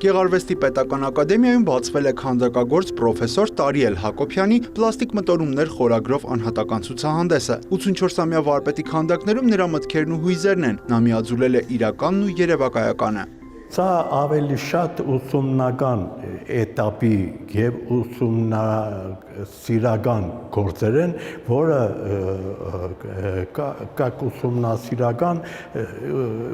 Գեղարվեստի պետական ակադեմիայում բացվել է քանդակագործ պրոֆեսոր Տարիել Հակոբյանի «Պլաստիկ մտորումներ» խորագրով անհատական ցուցահանդեսը։ 84-ամյա վարպետի քանդակներում նրա մտքերն ու հույզերն են, նա միաձուլել է իրականն ու երևակայականը։ Սա ավելի շատ ուսումնական էտապի եւ ուսումնասիրական գործեր են, որը կակ ուսումնասիրական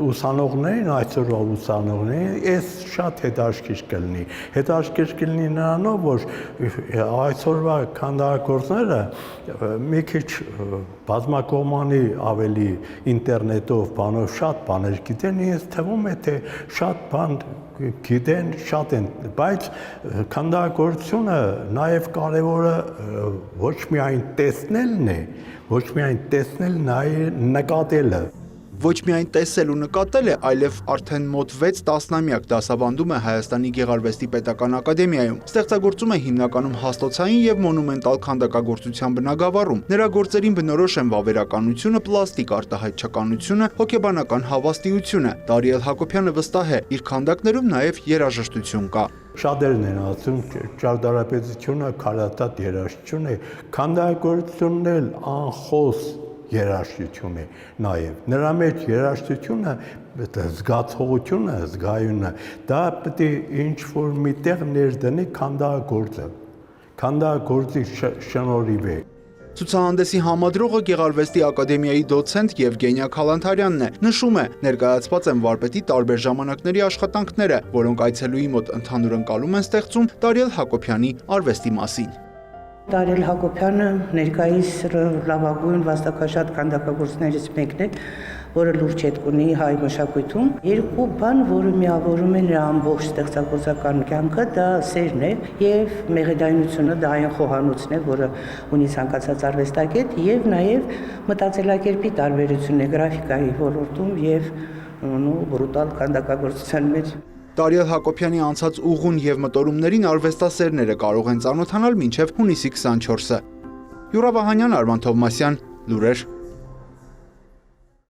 ուսանողներին, այսօրվա ուսանողներին, այս շատ հետաքրքիր կլինի։ Հետաքրքիր կլինի նրանով, որ այսօրվա քանդակագործները մի քիչ բազմակողմանի ավելի ինտերնետով, բանով շատ բաներ գիտեն, ինձ թվում է, թե շատ բան գիտեն, շատ են, բայց քանդակագործությունը նաև կարևորը ոչ միայն տեսնելն է, ոչ միայն տեսնել, նաև նկատելը։ Ոչ միայն տեսել ու նկատել է, այլև արդեն մոտ 6 տասնամյակ դասավանդում է Հայաստանի Գեղարվեստի պետական ակադեմիայում։ Ստեղծագործում է հիմնականում հաստոցային եւ մոնումենտալ քանդակագործության բնագավառում։ Նրա գործերին բնորոշ են վավերականությունը, պլաստիկ արտահայտչականությունը, հոգեբանական հավաստիությունը։ Տարիել Հակոբյանը վստահ է, իր քանդակներում նաև երաժշտություն կա։ Շատերն են ասում, ճարտարապետությունը քարատատ երաժշտություն է, քանդակագործությունն էլ անխոս երաժշտություն է նաև։ Նրա մեջ երաժշտությունը, զգացողությունը, զգայունը, դա պետք է ինչ-որ միտեղ ներդնի քանդակագործը։ Քանդակագործի շնորհիվ է։ Ցուցահանդեսի համադրողը Գեղարվեստի ակադեմիայի դոցենտ Եվգենիա Քալանթարյանն է, նշում է, ներկայացված են վարպետի տարբեր ժամանակների աշխատանքները, որոնք այցելուի մոտ ընդհանուր ընկալում են ստեղծում Տարիել Հակոբյանի արվեստի մասին։ Տարիել Հակոբյանը ներկայիս լավագույն վաստակաշատ քանդակագործներից մեկն է, որը լուրջ հետք ունի հայ մշակույթում։ Երկու բան, որը միավորում է նրա ամբողջ ստեղծագործական կյանքը, դա սերն է եւ մեղեդայնությունը, դա այն խոհանոցն է, որը ունի ցանկացած արվեստագետ, եւ նաեւ մտածելակերպի տարբերությունն է գրաֆիկայի ոլորտում եւ բրուտալ քանդակագործության մեջ։ Տարիել Հակոբյանի անցած ուղուն եւ մտորումներին արվեստասերները կարող են ծանոթանալ մինչեւ հունիսի 24-ը։ Յուրա Վահանյան, Արման Թովմասյան, լուրեր։